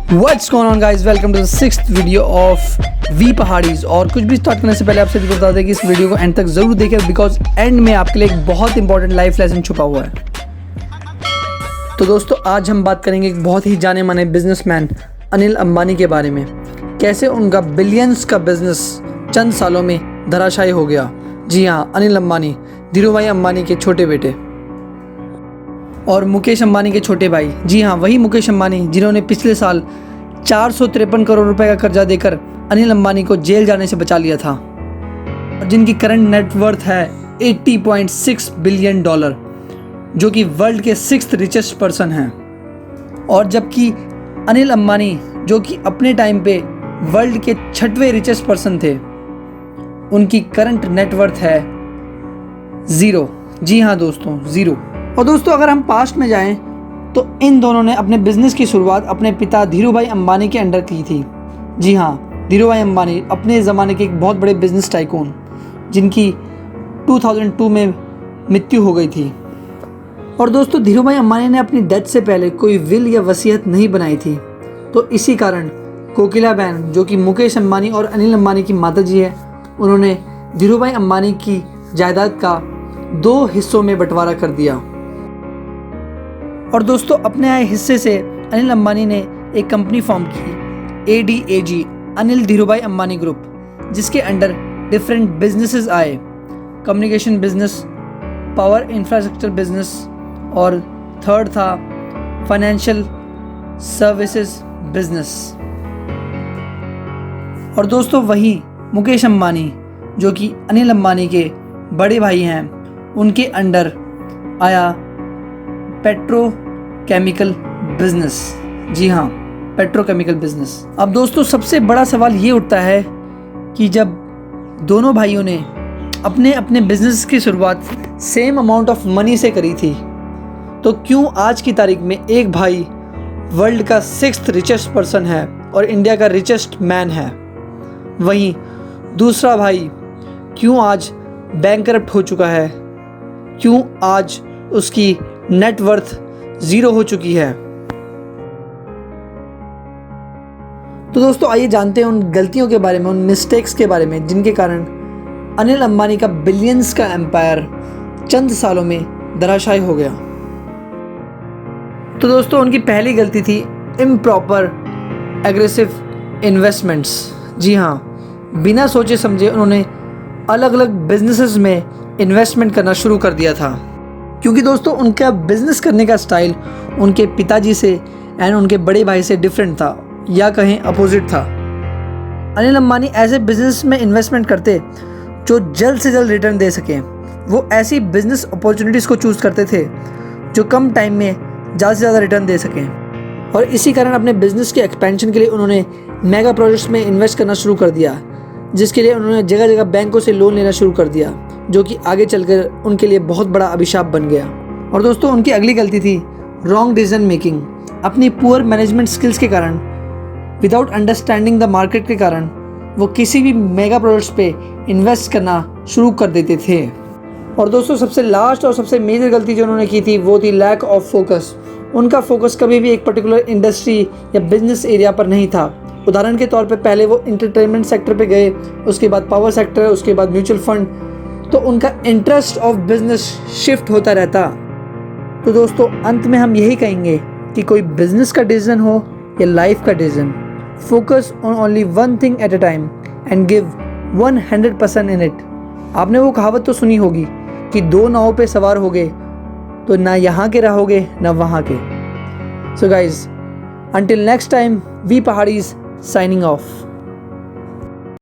What's going on guys? Welcome to the 6th video of we Paharis. और कुछ भी start करने से पहले आपसे बता दें कि इस वीडियो को एंड तक जरूर देखें, बिकॉज एंड में आपके लिए एक बहुत इंपॉर्टेंट लाइफ लेसन छुपा हुआ है। तो दोस्तों आज हम बात करेंगे एक बहुत ही जाने माने बिजनेसमैन अनिल अंबानी के बारे में। कैसे उनका बिलियंस का बिजनेस चंद सालों में धराशायी हो गया। जी हाँ, अनिल अंबानी धीरूभाई अंबानी के छोटे बेटे और मुकेश अंबानी के छोटे भाई। जी हाँ, वही मुकेश अंबानी जिन्होंने पिछले साल 453 करोड़ रुपए का कर्जा देकर अनिल अंबानी को जेल जाने से बचा लिया था, और जिनकी करंट नेटवर्थ है 80.6 बिलियन डॉलर, जो कि वर्ल्ड के 6th रिचेस्ट पर्सन हैं। और जबकि अनिल अंबानी जो कि अपने टाइम पे वर्ल्ड के 6वें रिचेस्ट पर्सन थे, उनकी करंट नेटवर्थ है 0। जी हाँ दोस्तों, 0। और दोस्तों अगर हम पास्ट में जाएं तो इन दोनों ने अपने बिजनेस की शुरुआत अपने पिता धीरूभाई अंबानी के अंडर की थी। जी हाँ, धीरूभाई अंबानी अपने ज़माने के एक बहुत बड़े बिजनेस टाइकून, जिनकी 2002 में मृत्यु हो गई थी। और दोस्तों धीरूभाई अंबानी ने अपनी डेथ से पहले कोई विल या वसीयत नहीं बनाई थी, तो इसी कारण कोकिला बहन जो कि मुकेश अंबानी और अनिल अंबानी की माताजी है, उन्होंने धीरूभाई अंबानी की जायदाद का 2 हिस्सों में बंटवारा कर दिया। और दोस्तों अपने आए हिस्से से अनिल अंबानी ने एक कंपनी फॉर्म की, ADAG अनिल धीरूभाई अंबानी ग्रुप, जिसके अंडर डिफरेंट बिजनेसेस आए, communication business, power infrastructure business, और थर्ड था फाइनेंशियल सर्विसेज बिजनेस। और दोस्तों वही मुकेश अंबानी जो कि अनिल अंबानी के बड़े भाई हैं, उनके अंडर आया पेट्रोकेमिकल बिजनेस। जी हाँ, पेट्रोकेमिकल बिजनेस। अब दोस्तों सबसे बड़ा सवाल ये उठता है कि जब दोनों भाइयों ने अपने अपने बिजनेस की शुरुआत सेम अमाउंट ऑफ मनी से करी थी, तो क्यों आज की तारीख में एक भाई वर्ल्ड का 6th रिचेस्ट पर्सन है और इंडिया का रिचेस्ट मैन है, वहीं दूसरा भाई क्यों आज बैंकरप्ट हो चुका है, क्यों आज उसकी नेटवर्थ 0 हो चुकी है। तो दोस्तों आइए जानते हैं उन गलतियों के बारे में, उन मिस्टेक्स के बारे में, जिनके कारण अनिल अंबानी का बिलियंस का एम्पायर चंद सालों में धराशायी हो गया। तो दोस्तों उनकी पहली गलती थी इम्प्रॉपर एग्रेसिव इन्वेस्टमेंट्स। जी हाँ, बिना सोचे समझे उन्होंने अलग अलग बिजनेसेस में इन्वेस्टमेंट करना शुरू कर दिया था, क्योंकि दोस्तों उनका बिजनेस करने का स्टाइल उनके पिताजी से एंड उनके बड़े भाई से डिफरेंट था, या कहें अपोजिट था। अनिल अंबानी ऐसे बिजनेस में इन्वेस्टमेंट करते जो जल्द से जल्द रिटर्न दे सकें। वो ऐसी बिजनेस अपॉर्चुनिटीज़ को चूज़ करते थे जो कम टाइम में ज़्यादा से ज़्यादा रिटर्न दे सकें, और इसी कारण अपने बिजनेस के एक्सपेंशन के लिए उन्होंने मेगा प्रोजेक्ट्स में इन्वेस्ट करना शुरू कर दिया, जिसके लिए उन्होंने जगह जगह बैंकों से लोन लेना शुरू कर दिया, जो कि आगे चलकर उनके लिए बहुत बड़ा अभिशाप बन गया। और दोस्तों उनकी अगली गलती थी रॉन्ग डिसीजन मेकिंग। अपनी पुअर मैनेजमेंट स्किल्स के कारण, विदाउट अंडरस्टैंडिंग द मार्केट के कारण, वो किसी भी मेगा प्रोजेक्ट्स पे इन्वेस्ट करना शुरू कर देते थे। और दोस्तों सबसे लास्ट और सबसे मेजर गलती जो उन्होंने की थी वो थी लैक ऑफ फोकस। उनका फोकस कभी भी एक पर्टिकुलर इंडस्ट्री या बिजनेस एरिया पर नहीं था। उदाहरण के तौर पे पहले वो इंटरटेनमेंट सेक्टर पे गए, उसके बाद पावर सेक्टर, उसके बाद म्यूचुअल फंड, तो उनका इंटरेस्ट ऑफ बिजनेस शिफ्ट होता रहता। तो दोस्तों अंत में हम यही कहेंगे कि कोई बिजनेस का डिसीजन हो या लाइफ का decision, focus on only one thing at a time and give 100% in it. आपने वो कहावत तो सुनी होगी कि 2 नावों पे सवार हो गए तो ना यहाँ के रहोगे ना वहाँ के। So guys, until next time, we Paharis signing of.